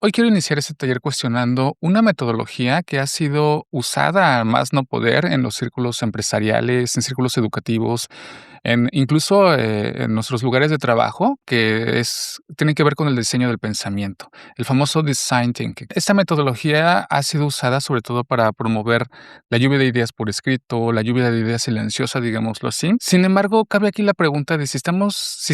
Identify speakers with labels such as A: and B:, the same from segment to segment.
A: Hoy quiero iniciar este taller cuestionando una metodología que ha sido usada a más no poder en los círculos empresariales, en círculos educativos, incluso en nuestros lugares de trabajo, tiene que ver con el diseño del pensamiento, el famoso design thinking. Esta metodología ha sido usada sobre todo para promover la lluvia de ideas por escrito, la lluvia de ideas silenciosa, digámoslo así. Sin embargo, cabe aquí la pregunta de si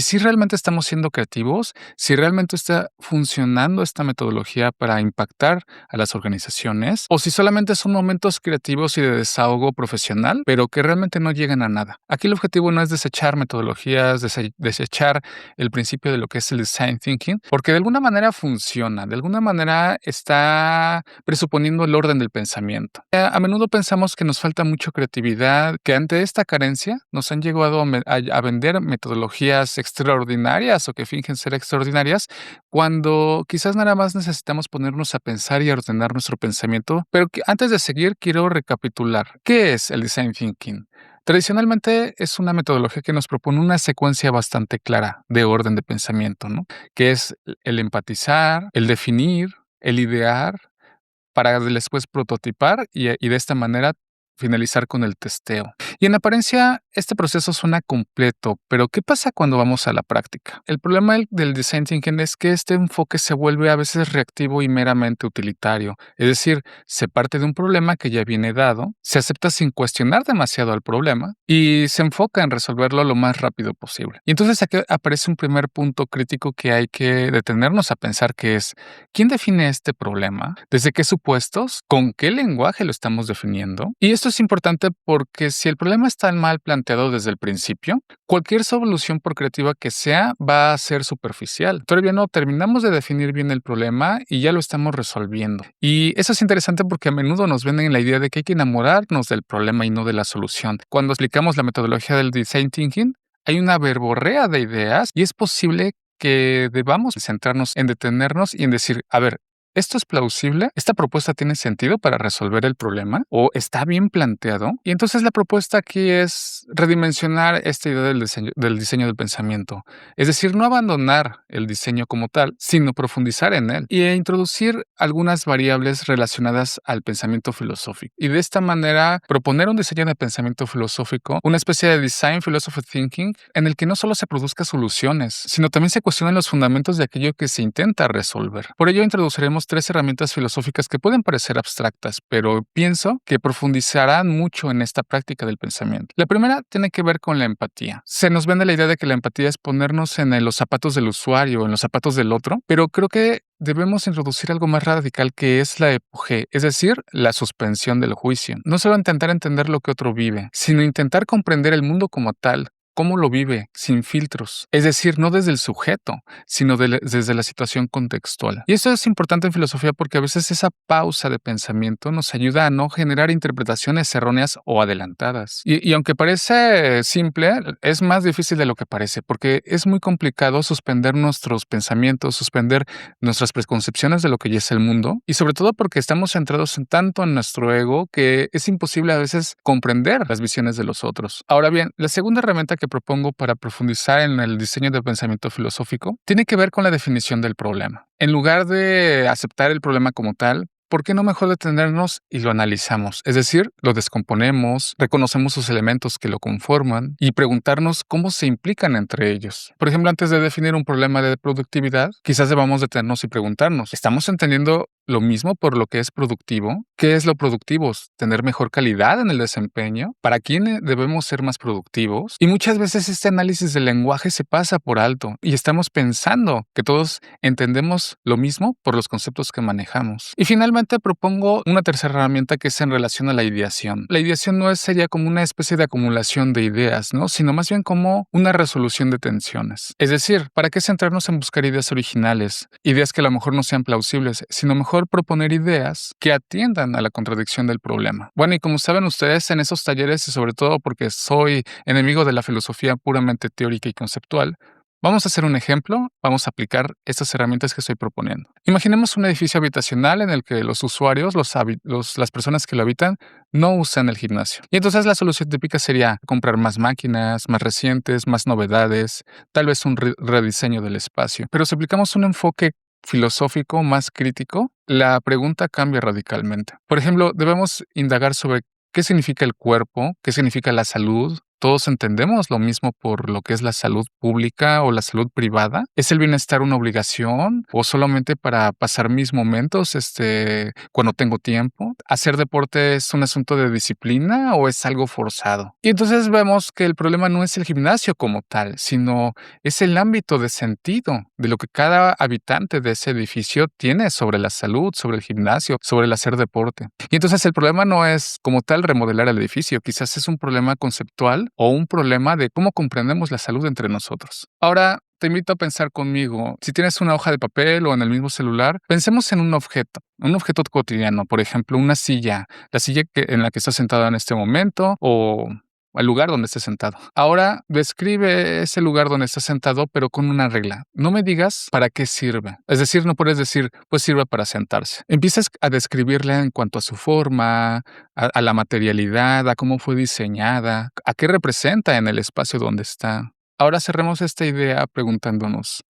A: sí realmente estamos siendo creativos, si realmente está funcionando esta metodología para impactar a las organizaciones, o si solamente son momentos creativos y de desahogo profesional, pero que realmente no llegan a nada. Aquí el objetivo no es desechar metodologías, desechar el principio de lo que es el design thinking, porque de alguna manera funciona, de alguna manera está presuponiendo el orden del pensamiento. A menudo pensamos que nos falta mucha creatividad, que ante esta carencia nos han llegado a vender metodologías extraordinarias o que fingen ser extraordinarias, cuando quizás nada más necesitamos ponernos a pensar y a ordenar nuestro pensamiento. Pero antes de seguir, quiero recapitular. ¿Qué es el design thinking? Tradicionalmente es una metodología que nos propone una secuencia bastante clara de orden de pensamiento, ¿no? Que es el empatizar, el definir, el idear, para después prototipar y de esta manera finalizar con el testeo. Y en apariencia, este proceso suena completo, pero ¿qué pasa cuando vamos a la práctica? El problema del design thinking es que este enfoque se vuelve a veces reactivo y meramente utilitario. Es decir, se parte de un problema que ya viene dado, se acepta sin cuestionar demasiado al problema y se enfoca en resolverlo lo más rápido posible. Y entonces aquí aparece un primer punto crítico que hay que detenernos a pensar, que es: ¿quién define este problema? ¿Desde qué supuestos? ¿Con qué lenguaje lo estamos definiendo? Y esto es importante porque si el problema está mal planteado desde el principio, cualquier solución, por creativa que sea, va a ser superficial. Todavía no terminamos de definir bien el problema y ya lo estamos resolviendo. Y eso es interesante porque a menudo nos venden la idea de que hay que enamorarnos del problema y no de la solución. Cuando explicamos la metodología del design thinking, hay una verborrea de ideas y es posible que debamos centrarnos en detenernos y en decir: a ver, ¿esto es plausible? ¿Esta propuesta tiene sentido para resolver el problema? ¿O está bien planteado? Y entonces la propuesta aquí es redimensionar esta idea del diseño del pensamiento. Es decir, no abandonar el diseño como tal, sino profundizar en él y introducir algunas variables relacionadas al pensamiento filosófico. Y de esta manera proponer un diseño de pensamiento filosófico, una especie de design philosophy thinking, en el que no solo se produzcan soluciones, sino también se cuestionan los fundamentos de aquello que se intenta resolver. Por ello introduciremos 3 herramientas filosóficas que pueden parecer abstractas, pero pienso que profundizarán mucho en esta práctica del pensamiento. La primera tiene que ver con la empatía. Se nos vende la idea de que la empatía es ponernos en los zapatos del usuario, en los zapatos del otro, pero creo que debemos introducir algo más radical, que es la epugé, es decir, la suspensión del juicio. No solo intentar entender lo que otro vive, sino intentar comprender el mundo como tal, cómo lo vive, sin filtros. Es decir, no desde el sujeto, sino desde la situación contextual. Y esto es importante en filosofía porque a veces esa pausa de pensamiento nos ayuda a no generar interpretaciones erróneas o adelantadas. Y aunque parece simple, es más difícil de lo que parece, porque es muy complicado suspender nuestros pensamientos, suspender nuestras preconcepciones de lo que ya es el mundo, y sobre todo porque estamos centrados tanto en nuestro ego que es imposible a veces comprender las visiones de los otros. Ahora bien, la segunda herramienta que propongo para profundizar en el diseño de pensamiento filosófico tiene que ver con la definición del problema. En lugar de aceptar el problema como tal, ¿por qué no mejor detenernos y lo analizamos? Es decir, lo descomponemos, reconocemos sus elementos que lo conforman y preguntarnos cómo se implican entre ellos. Por ejemplo, antes de definir un problema de productividad, quizás debamos detenernos y preguntarnos: ¿estamos entendiendo lo mismo por lo que es productivo? ¿Qué es lo productivo? ¿Tener mejor calidad en el desempeño? ¿Para quién debemos ser más productivos? Y muchas veces este análisis del lenguaje se pasa por alto y estamos pensando que todos entendemos lo mismo por los conceptos que manejamos. Y finalmente propongo una tercera herramienta, que es en relación a la ideación. La ideación no sería como una especie de acumulación de ideas, ¿no? Sino más bien como una resolución de tensiones. Es decir, ¿para qué centrarnos en buscar ideas originales? Ideas que a lo mejor no sean plausibles, sino mejor proponer ideas que atiendan a la contradicción del problema. Bueno, y como saben ustedes, en esos talleres, y sobre todo porque soy enemigo de la filosofía puramente teórica y conceptual, vamos a hacer un ejemplo, vamos a aplicar estas herramientas que estoy proponiendo. Imaginemos un edificio habitacional en el que los usuarios, las personas que lo habitan, no usan el gimnasio. Y entonces la solución típica sería comprar más máquinas, más recientes, más novedades, tal vez un rediseño del espacio. Pero si aplicamos un enfoque filosófico, más crítico, la pregunta cambia radicalmente. Por ejemplo, debemos indagar sobre qué significa el cuerpo, qué significa la salud. ¿Todos entendemos lo mismo por lo que es la salud pública o la salud privada? ¿Es el bienestar una obligación o solamente para pasar mis momentos, cuando tengo tiempo? ¿Hacer deporte es un asunto de disciplina o es algo forzado? Y entonces vemos que el problema no es el gimnasio como tal, sino es el ámbito de sentido de lo que cada habitante de ese edificio tiene sobre la salud, sobre el gimnasio, sobre el hacer deporte. Y entonces el problema no es como tal remodelar el edificio, quizás es un problema conceptual o un problema de cómo comprendemos la salud entre nosotros. Ahora, te invito a pensar conmigo, si tienes una hoja de papel o en el mismo celular, pensemos en un objeto cotidiano, por ejemplo, una silla, la silla en la que estás sentado en este momento o el lugar donde estés sentado. Ahora describe ese lugar donde estás sentado, pero con una regla. No me digas para qué sirve. Es decir, no puedes decir, pues sirve para sentarse. Empiezas a describirla en cuanto a su forma, a la materialidad, a cómo fue diseñada, a qué representa en el espacio donde está. Ahora cerremos esta idea preguntándonos,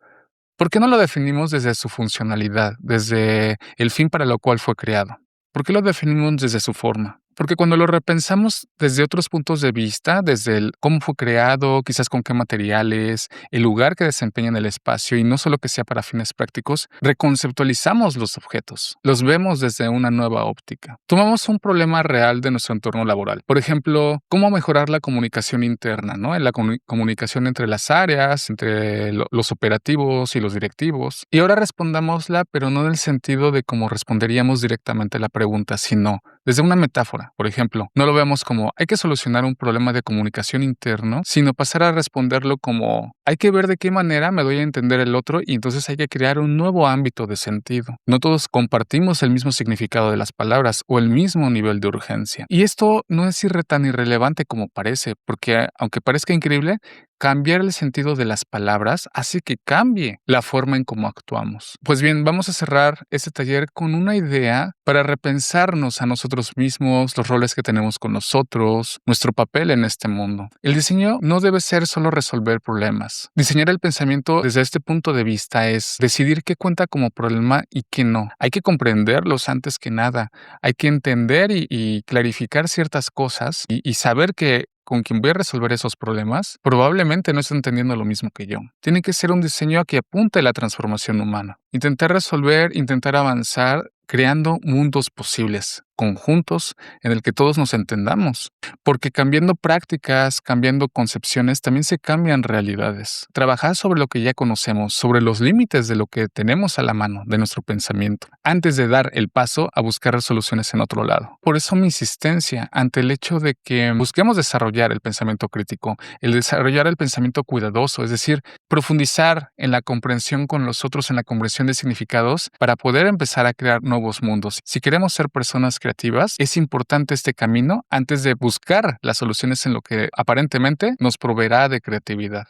A: ¿por qué no lo definimos desde su funcionalidad, desde el fin para lo cual fue creado? ¿Por qué lo definimos desde su forma? Porque cuando lo repensamos desde otros puntos de vista, desde el cómo fue creado, quizás con qué materiales, el lugar que desempeña en el espacio y no solo que sea para fines prácticos, reconceptualizamos los objetos, los vemos desde una nueva óptica. Tomamos un problema real de nuestro entorno laboral. Por ejemplo, cómo mejorar la comunicación interna, ¿no? En la comunicación entre las áreas, entre los operativos y los directivos. Y ahora respondámosla, pero no en el sentido de cómo responderíamos directamente a la pregunta, sino desde una metáfora. Por ejemplo, no lo vemos como hay que solucionar un problema de comunicación interno, sino pasar a responderlo como hay que ver de qué manera me doy a entender el otro y entonces hay que crear un nuevo ámbito de sentido. No todos compartimos el mismo significado de las palabras o el mismo nivel de urgencia. Y esto no es tan irrelevante como parece, porque aunque parezca increíble, cambiar el sentido de las palabras hace que cambie la forma en cómo actuamos. Pues bien, vamos a cerrar este taller con una idea para repensarnos a nosotros mismos, los roles que tenemos con nosotros, nuestro papel en este mundo. El diseño no debe ser solo resolver problemas. Diseñar el pensamiento desde este punto de vista es decidir qué cuenta como problema y qué no. Hay que comprenderlos antes que nada. Hay que entender y clarificar ciertas cosas y saber que con quien voy a resolver esos problemas, probablemente no está entendiendo lo mismo que yo. Tiene que ser un diseño que apunte a la transformación humana. Intentar resolver, intentar avanzar, creando mundos posibles, conjuntos en el que todos nos entendamos. Porque cambiando prácticas, cambiando concepciones, también se cambian realidades. Trabajar sobre lo que ya conocemos, sobre los límites de lo que tenemos a la mano, de nuestro pensamiento, antes de dar el paso a buscar soluciones en otro lado. Por eso mi insistencia ante el hecho de que busquemos desarrollar el pensamiento crítico, el desarrollar el pensamiento cuidadoso, es decir, profundizar en la comprensión con los otros, en la comprensión de significados, para poder empezar a crear nuevos mundos. Si queremos ser personas creativas, es importante este camino antes de buscar las soluciones en lo que aparentemente nos proveerá de creatividad.